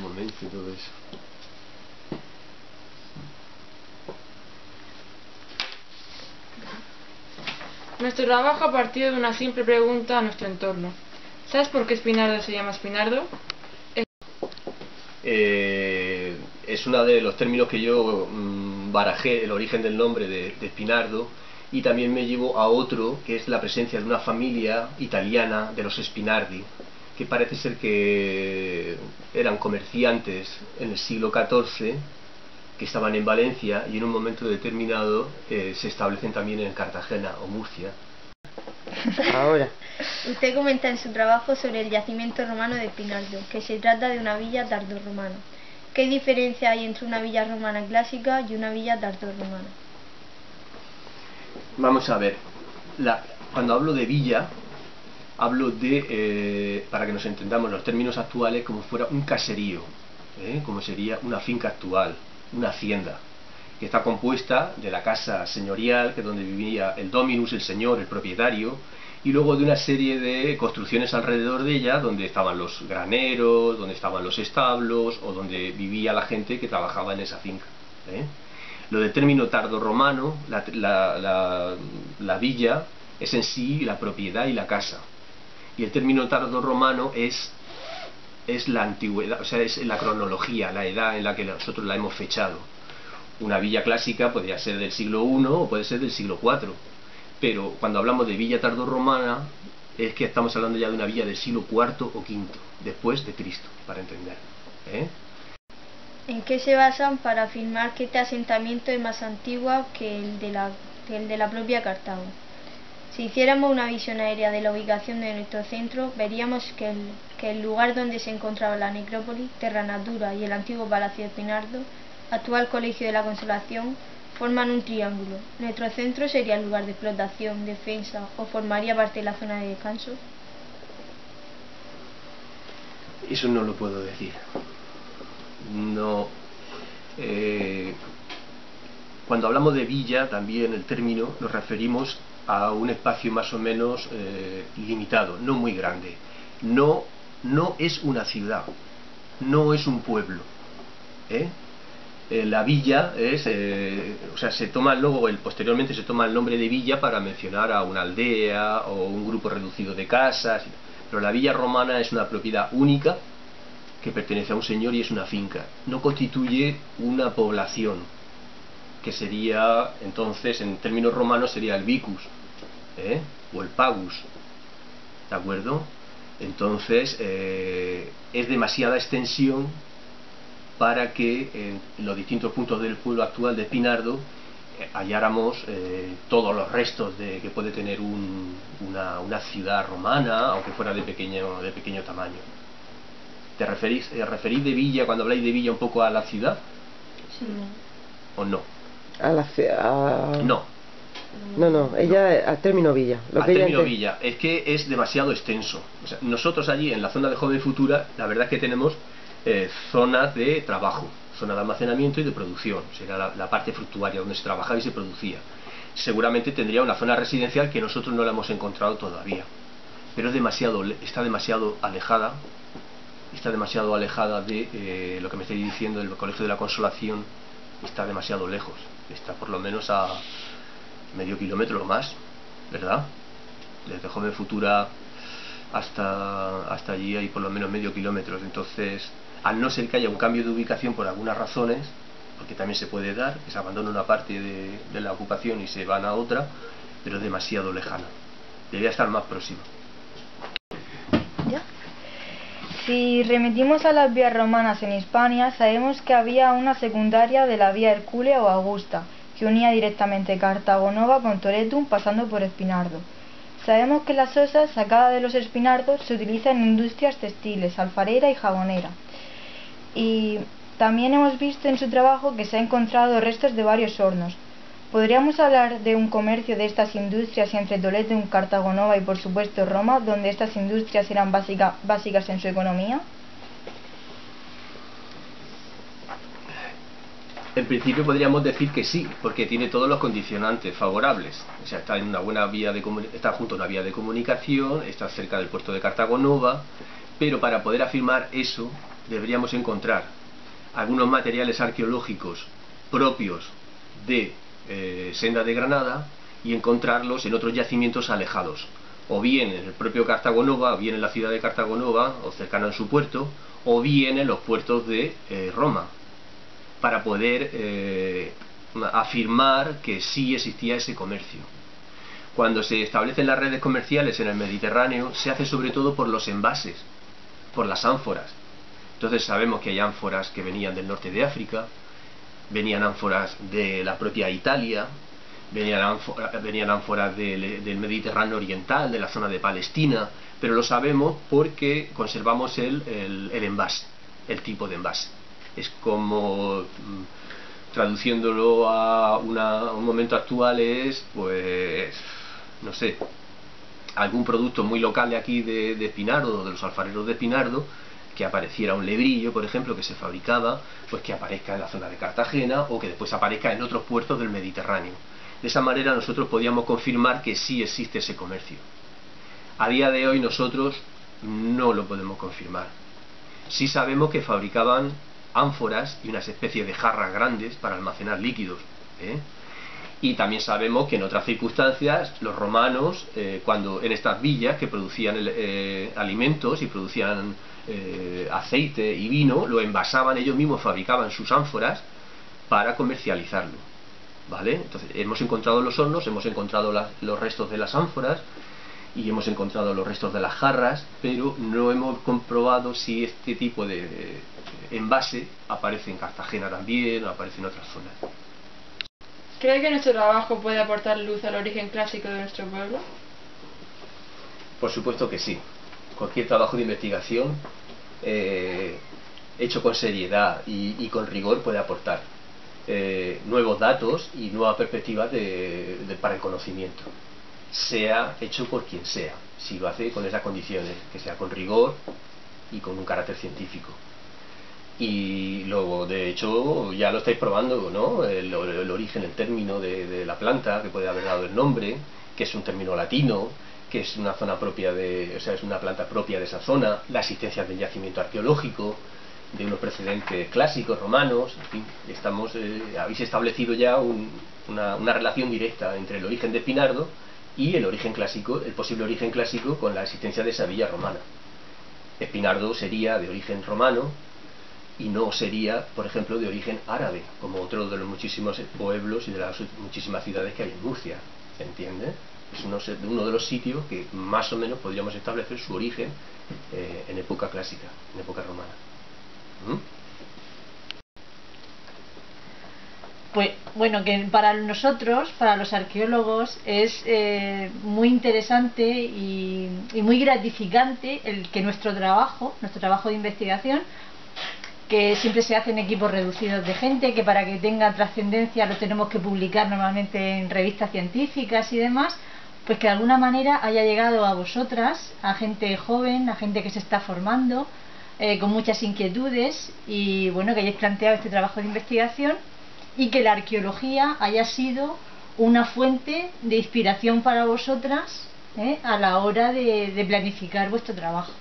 momento y todo eso. Nuestro trabajo ha partido de una simple pregunta a nuestro entorno. ¿Sabes por qué Espinardo se llama Espinardo? Es uno de los términos que yo barajé, el origen del nombre de Espinardo, y también me llevo a otro, que es la presencia de una familia italiana de los Spinardi, que parece ser que eran comerciantes en el siglo XIV, que estaban en Valencia y en un momento determinado se establecen también en Cartagena o Murcia. Ahora. Usted comenta en su trabajo sobre el yacimiento romano de Espinardo, que se trata de una villa tardorromana. ¿Qué diferencia hay entre una villa romana clásica y una villa tardorromana? Vamos a ver, cuando hablo de villa, hablo de, para que nos entendamos los términos actuales, como fuera un caserío, como sería una finca actual, una hacienda, que está compuesta de la casa señorial, que es donde vivía el dominus, el señor, el propietario, y luego de una serie de construcciones alrededor de ella, donde estaban los graneros, donde estaban los establos, o donde vivía la gente que trabajaba en esa finca. Lo del término tardorromano, la villa, es en sí la propiedad y la casa. Y el término tardorromano es la antigüedad, o sea, es la cronología, la edad en la que nosotros la hemos fechado. Una villa clásica podría ser del siglo I o puede ser del siglo IV, pero cuando hablamos de villa tardorromana es que estamos hablando ya de una villa del siglo IV o V, después de Cristo, para entender. ¿En qué se basan para afirmar que este asentamiento es más antiguo que el de la propia Cartago? Si hiciéramos una visión aérea de la ubicación de nuestro centro, veríamos que el lugar donde se encontraba la necrópolis, Terra Natura y el antiguo Palacio de Espinardo, actual Colegio de la Consolación, forman un triángulo. ¿Nuestro centro sería el lugar de explotación, defensa o formaría parte de la zona de descanso? Eso no lo puedo decir. No. Cuando hablamos de villa, también el término nos referimos a un espacio más o menos limitado, no muy grande. No es una ciudad, no es un pueblo. La villa es, o sea, se toma luego, posteriormente se toma el nombre de villa para mencionar a una aldea o un grupo reducido de casas, pero la villa romana es una propiedad única que pertenece a un señor y es una finca. No constituye una población, que sería, entonces, en términos romanos sería el vicus, o el pagus, ¿de acuerdo? Entonces, es demasiada extensión para que en los distintos puntos del pueblo actual de Espinardo halláramos todos los restos que puede tener una ciudad romana, aunque fuera de pequeño tamaño. ¿Te referís de villa, cuando habláis de villa, un poco a la ciudad? Sí. ¿O no? A la ciudad. No. No, ella al término villa. Al término villa, es que es demasiado extenso. O sea, nosotros allí en la zona de Joven Futura, la verdad es que tenemos zonas de trabajo, zona de almacenamiento y de producción. Sería la parte fructuaria donde se trabajaba y se producía. Seguramente tendría una zona residencial que nosotros no la hemos encontrado todavía, pero está demasiado alejada de lo que me estáis diciendo del Colegio de la Consolación. Está demasiado lejos, está por lo menos a medio kilómetro o más, ¿verdad? Desde Joven Futura hasta allí hay por lo menos medio kilómetro. Entonces, al no ser que haya un cambio de ubicación por algunas razones, porque también se puede dar, que se abandona una parte de la ocupación y se van a otra, pero es demasiado lejana. Debería estar más próxima. ¿Ya? Si remitimos a las vías romanas en Hispania, sabemos que había una secundaria de la vía Hercúlea o Augusta, que unía directamente Cartago Nova con Toletum pasando por Espinardo. Sabemos que la sosa sacada de los espinardos se utiliza en industrias textiles, alfarera y jabonera. Y también hemos visto en su trabajo que se han encontrado restos de varios hornos. ¿Podríamos hablar de un comercio de estas industrias entre Toletum, Cartago Nova y por supuesto Roma, donde estas industrias eran básicas en su economía? En principio podríamos decir que sí, porque tiene todos los condicionantes favorables. O sea, está en una buena está junto a una vía de comunicación, está cerca del puerto de Cartago Nova, pero para poder afirmar eso deberíamos encontrar algunos materiales arqueológicos propios de Senda de Granada y encontrarlos en otros yacimientos alejados, o bien en el propio Cartago Nova, o bien en la ciudad de Cartago Nova, o cercano a su puerto, o bien en los puertos de Roma, para poder afirmar que sí existía ese comercio. Cuando se establecen las redes comerciales en el Mediterráneo, se hace sobre todo por los envases, por las ánforas. Entonces sabemos que hay ánforas que venían del norte de África, venían ánforas de la propia Italia, venían ánforas del Mediterráneo oriental, de la zona de Palestina, pero lo sabemos porque conservamos el envase, el tipo de envase. Es como, traduciéndolo a un momento actual, es, pues, no sé, algún producto muy local de aquí de Pinardo, de los alfareros de Pinardo, que apareciera un lebrillo, por ejemplo, que se fabricaba, pues que aparezca en la zona de Cartagena o que después aparezca en otros puertos del Mediterráneo. De esa manera nosotros podíamos confirmar que sí existe ese comercio. A día de hoy nosotros no lo podemos confirmar. Sí sabemos que fabricaban ánforas y unas especies de jarras grandes para almacenar líquidos, y también sabemos que en otras circunstancias los romanos, cuando en estas villas que producían alimentos y producían aceite y vino, lo envasaban, ellos mismos fabricaban sus ánforas para comercializarlo, ¿vale? Entonces hemos encontrado los hornos, hemos encontrado los restos de las ánforas y hemos encontrado los restos de las jarras, pero no hemos comprobado si este tipo de envase aparece en Cartagena también o aparece en otras zonas. ¿Cree que nuestro trabajo puede aportar luz al origen clásico de nuestro pueblo? Por supuesto que sí. Cualquier trabajo de investigación hecho con seriedad y con rigor puede aportar nuevos datos y nuevas perspectivas para el conocimiento, sea hecho por quien sea, si lo hace con esas condiciones, que sea con rigor y con un carácter científico. Y luego, de hecho, ya lo estáis probando, ¿no? El origen, el término de la planta, que puede haber dado el nombre, que es un término latino, que es una zona propia o sea, es una planta propia de esa zona, la existencia del yacimiento arqueológico, de unos precedentes clásicos romanos, en fin, habéis establecido ya una relación directa entre el origen de Pinardo y el origen clásico, el posible origen clásico, con la existencia de esa villa romana. Pinardo sería de origen romano y no sería, por ejemplo, de origen árabe, como otro de los muchísimos pueblos y de las muchísimas ciudades que hay en Murcia, ¿se entiende? Es uno de los sitios que más o menos podríamos establecer su origen en época clásica, en época romana. Pues bueno, que para nosotros, para los arqueólogos, es muy interesante y muy gratificante el que nuestro trabajo de investigación, que siempre se hace en equipos reducidos de gente, que para que tenga trascendencia lo tenemos que publicar normalmente en revistas científicas y demás, pues que de alguna manera haya llegado a vosotras, a gente joven, a gente que se está formando, con muchas inquietudes, y bueno, que hayáis planteado este trabajo de investigación y que la arqueología haya sido una fuente de inspiración para vosotras a la hora de planificar vuestro trabajo.